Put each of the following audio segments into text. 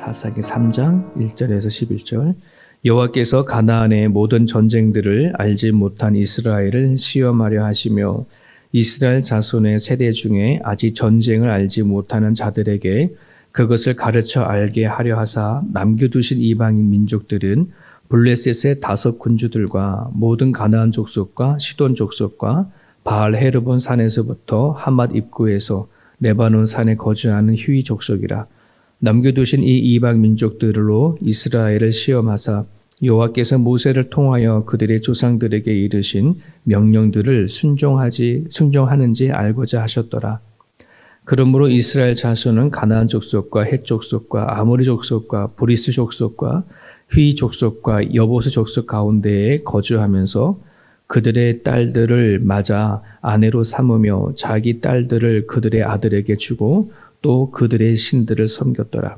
사사기 3장 1절에서 11절. 여호와께서 가나안의 모든 전쟁들을 알지 못한 이스라엘을 시험하려 하시며 이스라엘 자손의 세대 중에 아직 전쟁을 알지 못하는 자들에게 그것을 가르쳐 알게 하려 하사 남겨두신 이방인 민족들은 블레셋의 5 군주들과 모든 가나안 족속과 시돈 족속과 바알 헤르본 산에서부터 하맛 입구에서 레바논 산에 거주하는 휴이 족속이라. 남겨두신 이 이방 민족들로 이스라엘을 시험하사 여호와께서 모세를 통하여 그들의 조상들에게 이르신 명령들을 순종하는지 알고자 하셨더라. 그러므로 이스라엘 자손은 가나안 족속과 헷 족속과 아모리 족속과 브리스 족속과 휘 족속과 여보스 족속 가운데에 거주하면서 그들의 딸들을 맞아 아내로 삼으며 자기 딸들을 그들의 아들에게 주고 또 그들의 신들을 섬겼더라.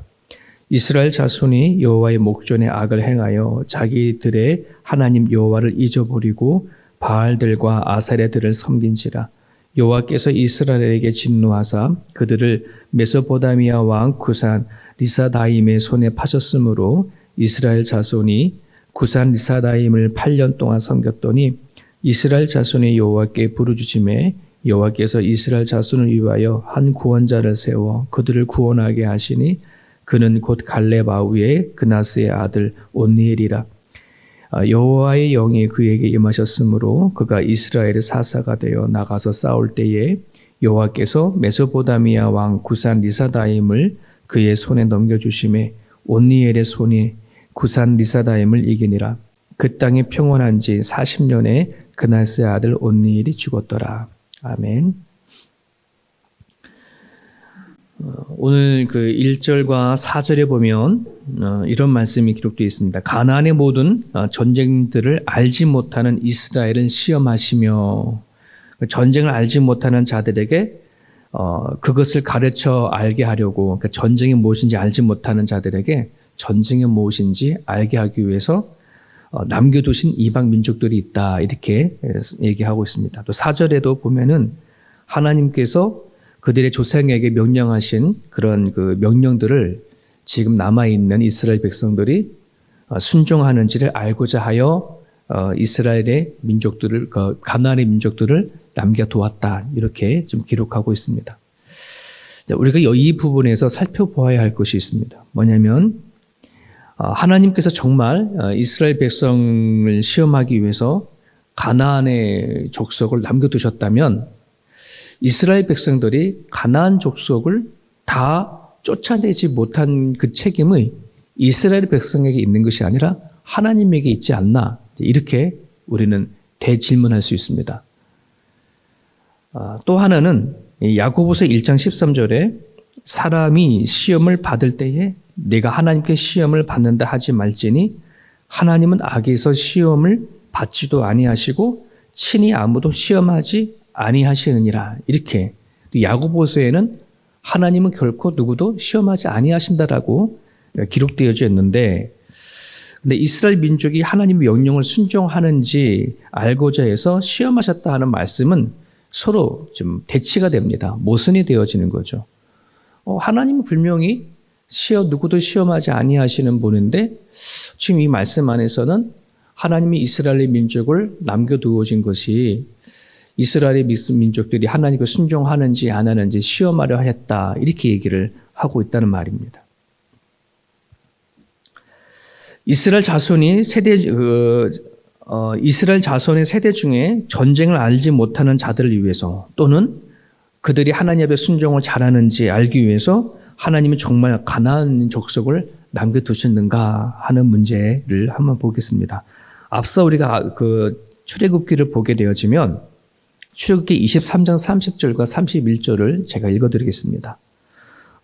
이스라엘 자손이 여호와의 목전에 악을 행하여 자기들의 하나님 여호와를 잊어버리고 바알들과 아사레들을 섬긴지라. 여호와께서 이스라엘에게 진노하사 그들을 메소포다미아 왕 구산 리사다임의 손에 파셨으므로 이스라엘 자손이 구산 리사다임을 8년 동안 섬겼더니 이스라엘 자손이 여호와께 부르짖음에 여호와께서 이스라엘 자손을 위하여 한 구원자를 세워 그들을 구원하게 하시니 그는 곧 갈렙 아우의 그나스의 아들 온니엘이라. 여호와의 영이 그에게 임하셨으므로 그가 이스라엘의 사사가 되어 나가서 싸울 때에 여호와께서 메소포다미아 왕 구산 리사다임을 그의 손에 넘겨주심에 온니엘의 손이 구산 리사다임을 이기니라. 그 땅이 평온한 지 40년에 그나스의 아들 온니엘이 죽었더라. 아멘. 오늘 그 1절과 4절에 보면 이런 말씀이 기록되어 있습니다. 가나안의 모든 전쟁들을 알지 못하는 이스라엘은 시험하시며, 전쟁을 알지 못하는 자들에게 그것을 가르쳐 알게 하려고, 그러니까 전쟁이 무엇인지 알지 못하는 자들에게 전쟁이 무엇인지 알게 하기 위해서 남겨두신 이방 민족들이 있다, 이렇게 얘기하고 있습니다. 또 4절에도 보면은 하나님께서 그들의 조상에게 명령하신 그런 그 명령들을 지금 남아있는 이스라엘 백성들이 순종하는지를 알고자 하여 이스라엘의 민족들을, 가나안의 민족들을 남겨두었다, 이렇게 좀 기록하고 있습니다. 우리가 이 부분에서 살펴보아야 할 것이 있습니다. 뭐냐면 하나님께서 정말 이스라엘 백성을 시험하기 위해서 가나안의 족속을 남겨두셨다면 이스라엘 백성들이 가나안 족속을 다 쫓아내지 못한 그 책임이 이스라엘 백성에게 있는 것이 아니라 하나님에게 있지 않나, 이렇게 우리는 대질문할 수 있습니다. 또 하나는 야고보서 1장 13절에 사람이 시험을 받을 때에 내가 하나님께 시험을 받는다 하지 말지니 하나님은 악에서 시험을 받지도 아니하시고 친히 아무도 시험하지 아니하시느니라. 이렇게 야고보서에는 하나님은 결코 누구도 시험하지 아니하신다라고 기록되어져 있는데, 근데 이스라엘 민족이 하나님의 명령을 순종하는지 알고자 해서 시험하셨다 하는 말씀은 서로 좀 대치가 됩니다. 모순이 되어지는 거죠. 하나님은 분명히 누구도 시험하지 아니하시는 분인데 지금 이 말씀 안에서는 하나님이 이스라엘 민족을 남겨두어진 것이 이스라엘의 민족들이 하나님을 순종하는지 안 하는지 시험하려 했다, 이렇게 얘기를 하고 있다는 말입니다. 이스라엘 자손의 세대 중에 전쟁을 알지 못하는 자들을 위해서 또는 그들이 하나님 앞에 순종을 잘하는지 알기 위해서 하나님이 정말 가나안 족속을 남겨두셨는가 하는 문제를 한번 보겠습니다. 앞서 우리가 그 출애굽기를 보게 되어지면 출애굽기 23장 30절과 31절을 제가 읽어드리겠습니다.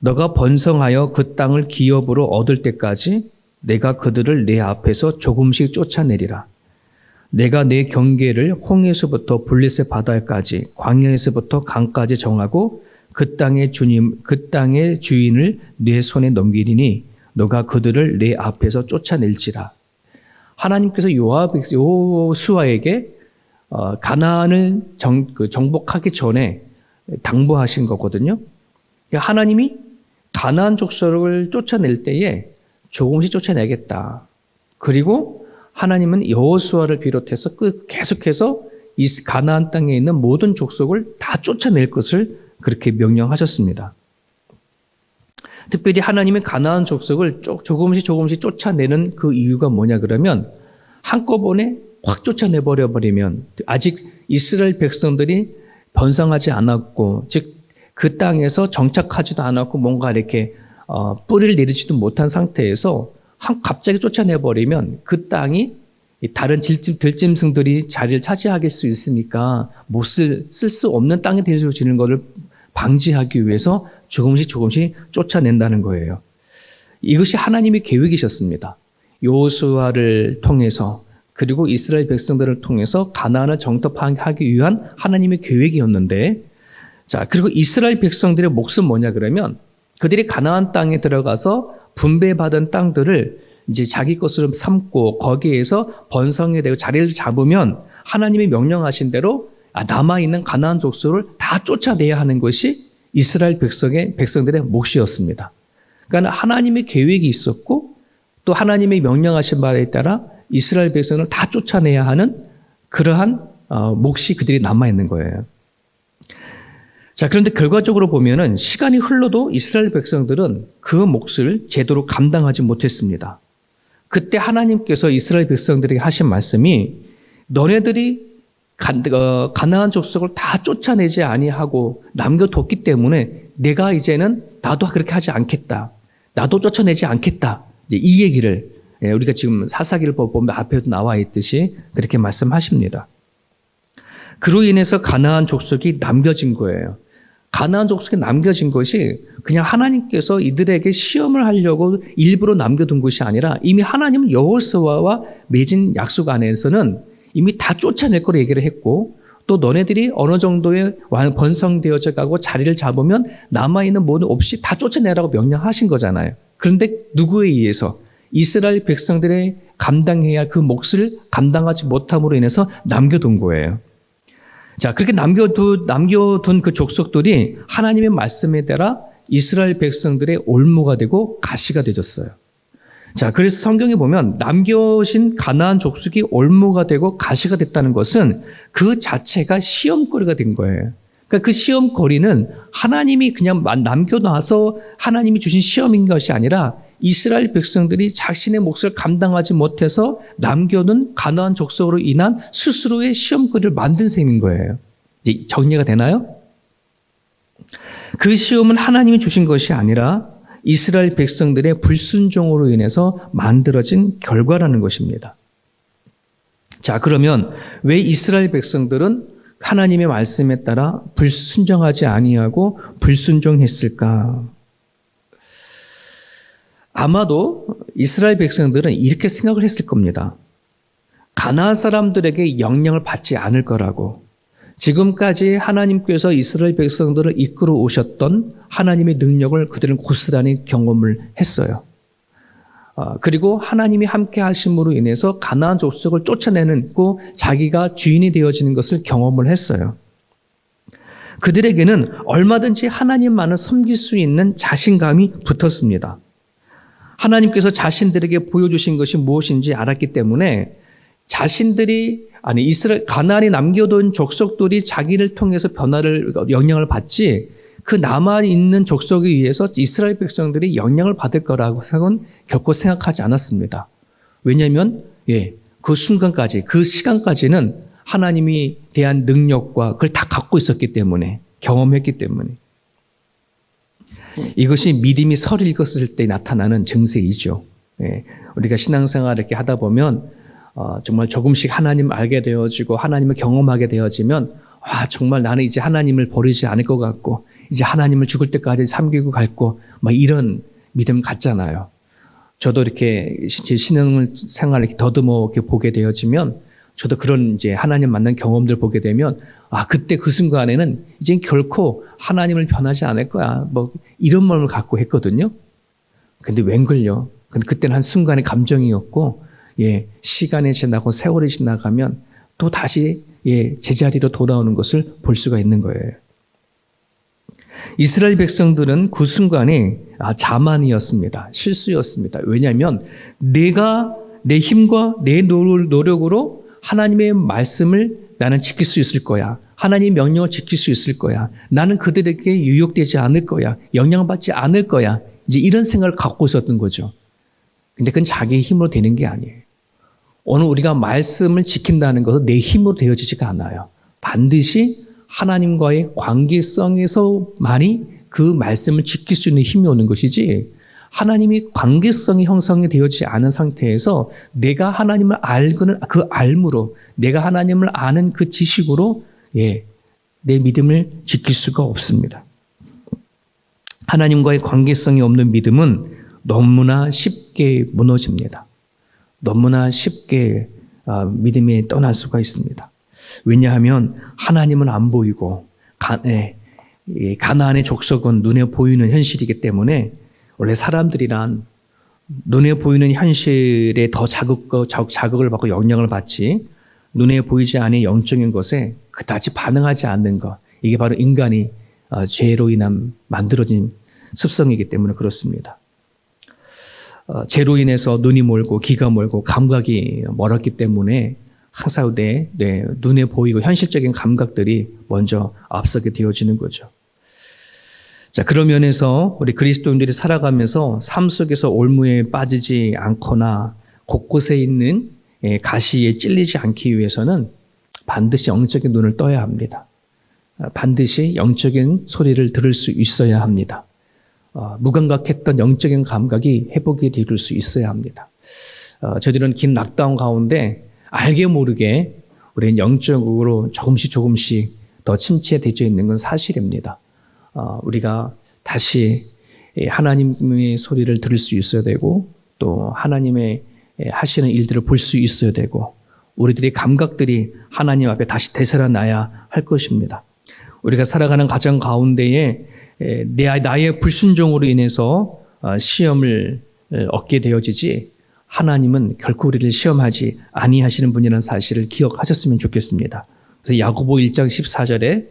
너가 번성하여 그 땅을 기업으로 얻을 때까지 내가 그들을 내 앞에서 조금씩 쫓아내리라. 내가 내 경계를 홍해에서부터 블레셋 바다까지 광야에서부터 강까지 정하고 그 땅의 주인을 내 손에 넘기리니 너가 그들을 내 앞에서 쫓아낼지라. 하나님께서 여호수아에게 가나안을 정복하기 전에 당부하신 거거든요. 하나님이 가나안 족속을 쫓아낼 때에 조금씩 쫓아내겠다. 그리고 하나님은 여호수아를 비롯해서 계속해서 이 가나안 땅에 있는 모든 족속을 다 쫓아낼 것을 그렇게 명령하셨습니다. 특별히 하나님이 가나안 족속을 조금씩 쫓아내는 그 이유가 뭐냐 그러면 한꺼번에 확 쫓아내버려 버리면 아직 이스라엘 백성들이 번성하지 않았고 즉 그 땅에서 정착하지도 않았고 뭔가 이렇게 뿌리를 내리지도 못한 상태에서 갑자기 쫓아내버리면 그 땅이 다른 들짐승들이 자리를 차지할 수 있으니까 쓸 수 없는 땅이 되어지는 것을 방지하기 위해서 조금씩 쫓아낸다는 거예요. 이것이 하나님의 계획이셨습니다. 여호수아를 통해서 그리고 이스라엘 백성들을 통해서 가나안을 정탐하기 위한 하나님의 계획이었는데 자, 그리고 이스라엘 백성들의 몫은 뭐냐 그러면 그들이 가나안 땅에 들어가서 분배받은 땅들을 이제 자기 것으로 삼고 거기에서 번성이 되고 자리를 잡으면 하나님이 명령하신 대로 남아있는 가나안 족속을 다 쫓아내야 하는 것이 이스라엘 백성들의 몫이었습니다. 그러니까 하나님의 계획이 있었고 또 하나님의 명령하신 바에 따라 이스라엘 백성을 다 쫓아내야 하는 그러한 몫이 그들이 남아있는 거예요. 자, 그런데 결과적으로 보면은 시간이 흘러도 이스라엘 백성들은 그 몫을 제대로 감당하지 못했습니다. 그때 하나님께서 이스라엘 백성들에게 하신 말씀이 너네들이 가나안 족속을 다 쫓아내지 아니하고 남겨뒀기 때문에 내가 이제는 나도 그렇게 하지 않겠다. 나도 쫓아내지 않겠다. 이제 이 얘기를 우리가 지금 사사기를 보면 앞에도 나와 있듯이 그렇게 말씀하십니다. 그로 인해서 가나안 족속이 남겨진 거예요. 가나안 족속이 남겨진 것이 그냥 하나님께서 이들에게 시험을 하려고 일부러 남겨둔 것이 아니라 이미 하나님은 여호수아와 맺은 약속 안에서는 이미 다 쫓아낼 거로 얘기를 했고 또 너네들이 어느 정도의 번성되어져 가고 자리를 잡으면 남아있는 모든 없이 다 쫓아내라고 명령하신 거잖아요. 그런데 누구에 의해서? 이스라엘 백성들의 감당해야 할 그 몫을 감당하지 못함으로 인해서 남겨둔 거예요. 자, 그렇게 남겨둔 그 족속들이 하나님의 말씀에 따라 이스라엘 백성들의 올무가 되고 가시가 되졌어요. 자, 그래서 성경에 보면 남겨진 가나안 족속이 올무가 되고 가시가 됐다는 것은 그 자체가 시험거리가 된 거예요. 그러니까 그 시험거리는 하나님이 그냥 남겨놔서 하나님이 주신 시험인 것이 아니라 이스라엘 백성들이 자신의 몫을 감당하지 못해서 남겨둔 가나안 족속으로 인한 스스로의 시험거리를 만든 셈인 거예요. 이제 정리가 되나요? 그 시험은 하나님이 주신 것이 아니라 이스라엘 백성들의 불순종으로 인해서 만들어진 결과라는 것입니다. 자, 그러면 왜 이스라엘 백성들은 하나님의 말씀에 따라 불순종하지 아니하고 불순종했을까? 아마도 이스라엘 백성들은 이렇게 생각을 했을 겁니다. 가나안 사람들에게 영향을 받지 않을 거라고. 지금까지 하나님께서 이스라엘 백성들을 이끌어 오셨던 하나님의 능력을 그들은 고스란히 경험을 했어요. 그리고 하나님이 함께 하심으로 인해서 가나안 족속을 쫓아내고 자기가 주인이 되어지는 것을 경험을 했어요. 그들에게는 얼마든지 하나님만을 섬길 수 있는 자신감이 붙었습니다. 하나님께서 자신들에게 보여주신 것이 무엇인지 알았기 때문에 가나안에 남겨둔 족속들이 자기를 통해서 영향을 받지 그 남아있는 족속에 의해서 이스라엘 백성들이 영향을 받을 거라고 결코 생각하지 않았습니다. 왜냐하면 그 순간까지 그 시간까지는 하나님이 대한 능력과 그걸 다 갖고 있었기 때문에 경험했기 때문에 이것이 믿음이 설 읽었을 때 나타나는 증세이죠. 우리가 신앙생활 이렇게 하다 보면 정말 조금씩 하나님을 알게 되어지고 하나님을 경험하게 되어지면 정말 나는 이제 하나님을 버리지 않을 것 같고 이제 하나님을 죽을 때까지 섬기고 갈고 이런 믿음 같잖아요. 저도 이렇게 제 신앙생활을 이렇게 더듬어 이렇게 보게 되어지면 저도 그런 이제 하나님 만난 경험들 보게 되면 그때 그 순간에는 이제 결코 하나님을 변하지 않을 거야. 이런 마음을 갖고 했거든요. 근데 웬걸요. 근데 그때는 한 순간의 감정이었고, 시간이 지나고 세월이 지나가면 또 다시 제자리로 돌아오는 것을 볼 수가 있는 거예요. 이스라엘 백성들은 그 순간에 자만이었습니다. 실수였습니다. 왜냐하면 내가 내 힘과 내 노력으로 하나님의 말씀을 나는 지킬 수 있을 거야. 하나님의 명령을 지킬 수 있을 거야. 나는 그들에게 유혹되지 않을 거야. 영향받지 않을 거야. 이제 이런 생각을 갖고 있었던 거죠. 근데 그건 자기의 힘으로 되는 게 아니에요. 오늘 우리가 말씀을 지킨다는 것은 내 힘으로 되어지지가 않아요. 반드시 하나님과의 관계성에서만이 그 말씀을 지킬 수 있는 힘이 오는 것이지, 하나님이 관계성이 형성이 되어지지 않은 상태에서 내가 하나님을 알고는 그 알므로, 내가 하나님을 아는 그 지식으로 내 믿음을 지킬 수가 없습니다. 하나님과의 관계성이 없는 믿음은 너무나 쉽게 무너집니다. 너무나 쉽게 믿음에 떠날 수가 있습니다. 왜냐하면 하나님은 안 보이고 가나안의 족속은 눈에 보이는 현실이기 때문에, 원래 사람들이란 눈에 보이는 현실에 더 자극을 받고 영향을 받지, 눈에 보이지 않는 영적인 것에 그다지 반응하지 않는 것, 이게 바로 인간이 죄로 인한 만들어진 습성이기 때문에 그렇습니다. 죄로 인해서 눈이 멀고 귀가 멀고 감각이 멀었기 때문에 항상 눈에 보이고 현실적인 감각들이 먼저 앞서게 되어지는 거죠. 자, 그런 면에서 우리 그리스도인들이 살아가면서 삶 속에서 올무에 빠지지 않거나 곳곳에 있는 가시에 찔리지 않기 위해서는 반드시 영적인 눈을 떠야 합니다. 반드시 영적인 소리를 들을 수 있어야 합니다. 무감각했던 영적인 감각이 회복이 될 수 있어야 합니다. 저희들은 긴 락다운 가운데 알게 모르게 우리는 영적으로 조금씩 더 침체되어 있는 건 사실입니다. 우리가 다시 하나님의 소리를 들을 수 있어야 되고, 또 하나님의 하시는 일들을 볼 수 있어야 되고, 우리들의 감각들이 하나님 앞에 다시 되살아나야 할 것입니다. 우리가 살아가는 가정 가운데에 나의 불순종으로 인해서 시험을 얻게 되어지지, 하나님은 결코 우리를 시험하지 아니하시는 분이라는 사실을 기억하셨으면 좋겠습니다. 그래서 야고보 1장 14절에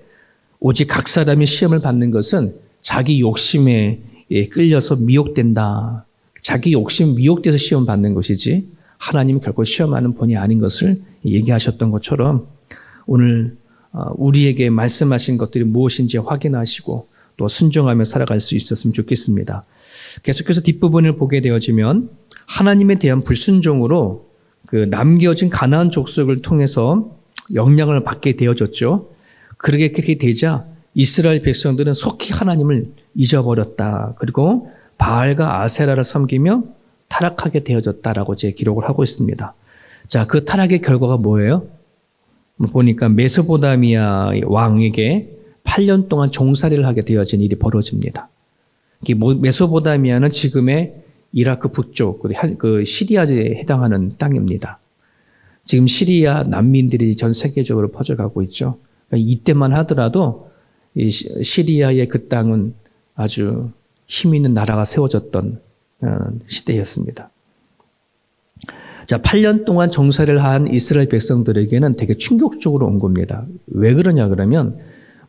오직 각 사람이 시험을 받는 것은 자기 욕심에 끌려서 미혹된다. 자기 욕심 미혹돼서 시험 받는 것이지 하나님이 결코 시험하는 분이 아닌 것을 얘기하셨던 것처럼, 오늘 우리에게 말씀하신 것들이 무엇인지 확인하시고 또 순종하며 살아갈 수 있었으면 좋겠습니다. 계속해서 뒷부분을 보게 되어지면 하나님에 대한 불순종으로 그 남겨진 가나안 족속을 통해서 영향을 받게 되어졌죠. 그렇게 되자 이스라엘 백성들은 속히 하나님을 잊어버렸다. 그리고 바알과 아세라를 섬기며 타락하게 되어졌다라고 제 기록을 하고 있습니다. 자, 그 타락의 결과가 뭐예요? 보니까 메소포타미아 왕에게 8년 동안 종살이를 하게 되어진 일이 벌어집니다. 메소포타미아는 지금의 이라크 북쪽, 그 시리아에 해당하는 땅입니다. 지금 시리아 난민들이 전 세계적으로 퍼져가고 있죠. 이때만 하더라도 이 시리아의 그 땅은 아주 힘 있는 나라가 세워졌던 시대였습니다. 자, 8년 동안 종살이를 한 이스라엘 백성들에게는 되게 충격적으로 온 겁니다. 왜 그러냐 그러면,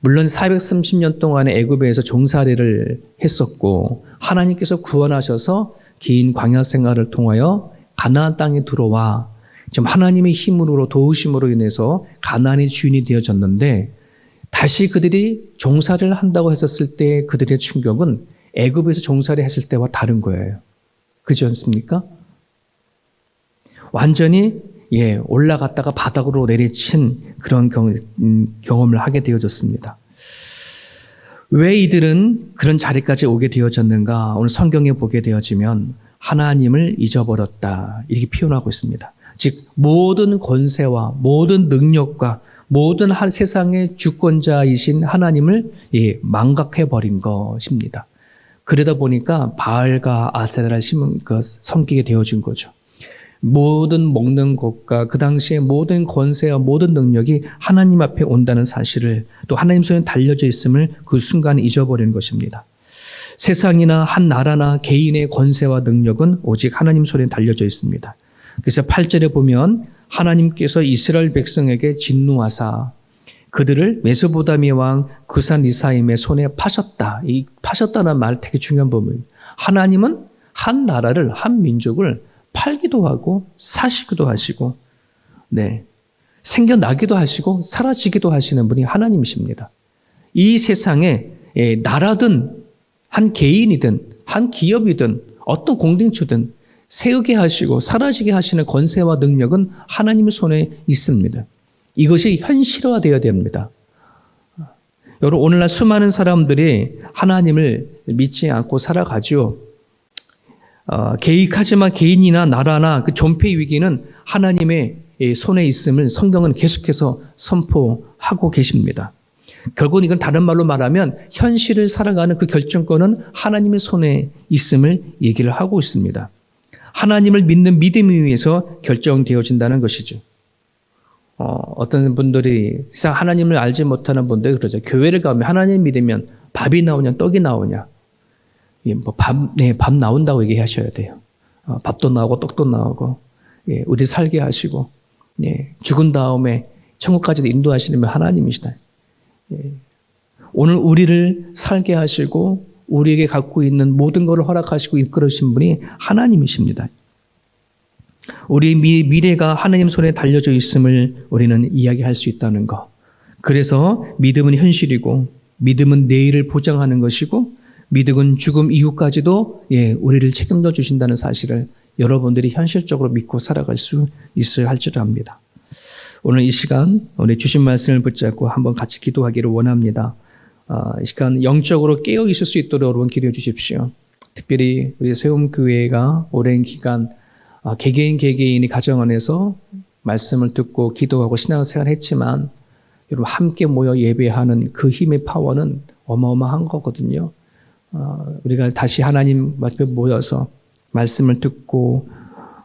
물론 430년 동안의 애굽에서 종살이를 했었고 하나님께서 구원하셔서 긴 광야 생활을 통하여 가나안 땅에 들어와 좀 하나님의 힘으로 도우심으로 인해서 가나안의 주인이 되어졌는데, 다시 그들이 종살이를 한다고 했었을 때 그들의 충격은 애굽에서 종살이 했을 때와 다른 거예요. 그렇지 않습니까? 완전히 올라갔다가 바닥으로 내리친 그런 경험을 하게 되어졌습니다. 왜 이들은 그런 자리까지 오게 되어졌는가? 오늘 성경에 보게 되어지면 하나님을 잊어버렸다, 이렇게 표현하고 있습니다. 즉 모든 권세와 모든 능력과 모든 세상의 주권자이신 하나님을 망각해버린 것입니다. 그러다 보니까 바알과 아세라를 섬기게 되어진 거죠. 모든 먹는 것과 그 당시에 모든 권세와 모든 능력이 하나님 앞에 온다는 사실을, 또 하나님 손에 달려져 있음을 그 순간에 잊어버리는 것입니다. 세상이나 한 나라나 개인의 권세와 능력은 오직 하나님 손에 달려져 있습니다. 그래서 8절에 보면 하나님께서 이스라엘 백성에게 진노하사 그들을 메소포타미아 왕 구산 리사임의 손에 파셨다. 이 파셨다는 말 되게 중요한 부분입니다. 하나님은 한 나라를, 한 민족을 팔기도 하고 사시기도 하시고, 네, 생겨나기도 하시고 사라지기도 하시는 분이 하나님이십니다. 이 세상에 나라든 한 개인이든 한 기업이든 어떤 공동체든 세우게 하시고 사라지게 하시는 권세와 능력은 하나님의 손에 있습니다. 이것이 현실화되어야 됩니다. 여러분, 오늘날 수많은 사람들이 하나님을 믿지 않고 살아가죠. 개인하지만 개인이나 나라나 그 존폐 위기는 하나님의 손에 있음을 성경은 계속해서 선포하고 계십니다. 결국은 이건 다른 말로 말하면 현실을 살아가는 그 결정권은 하나님의 손에 있음을 얘기를 하고 있습니다. 하나님을 믿는 믿음에 의해서 결정되어진다는 것이죠. 어떤 분들이 하나님을 알지 못하는 분들이 그러죠. 교회를 가면 하나님 믿으면 밥이 나오냐 떡이 나오냐. 밥 나온다고 얘기하셔야 돼요. 밥도 나오고 떡도 나오고, 우리 살게 하시고, 죽은 다음에 천국까지도 인도하시는 하나님이시다. 오늘 우리를 살게 하시고 우리에게 갖고 있는 모든 것을 허락하시고 이끌으신 분이 하나님이십니다. 우리의 미래가 하나님 손에 달려져 있음을 우리는 이야기할 수 있다는 것. 그래서 믿음은 현실이고 믿음은 내일을 보장하는 것이고 믿음은 죽음 이후까지도 우리를 책임져 주신다는 사실을 여러분들이 현실적으로 믿고 살아갈 수 있어야 할 줄 압니다. 오늘 이 시간 우리 주신 말씀을 붙잡고 한번 같이 기도하기를 원합니다. 이 시간 영적으로 깨어 있을 수 있도록 여러분 기도해 주십시오. 특별히 우리 세움교회가 오랜 기간 개개인이 가정 안에서 말씀을 듣고 기도하고 신앙생활을 했지만 여러분 함께 모여 예배하는 그 힘의 파워는 어마어마한 거거든요. 우리가 다시 하나님 앞에 모여서 말씀을 듣고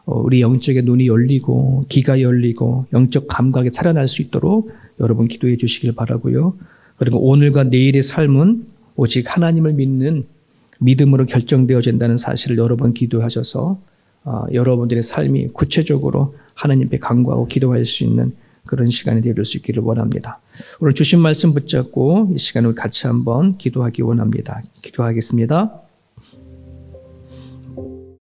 우리 영적의 눈이 열리고 귀가 열리고 영적 감각이 살아날 수 있도록 여러분 기도해 주시길 바라고요. 그리고 오늘과 내일의 삶은 오직 하나님을 믿는 믿음으로 결정되어진다는 사실을 여러 번 기도하셔서 여러분들의 삶이 구체적으로 하나님 앞에 간구하고 기도할 수 있는 그런 시간이 되어줄 수 있기를 원합니다. 오늘 주신 말씀 붙잡고 이 시간을 같이 한번 기도하기 원합니다. 기도하겠습니다.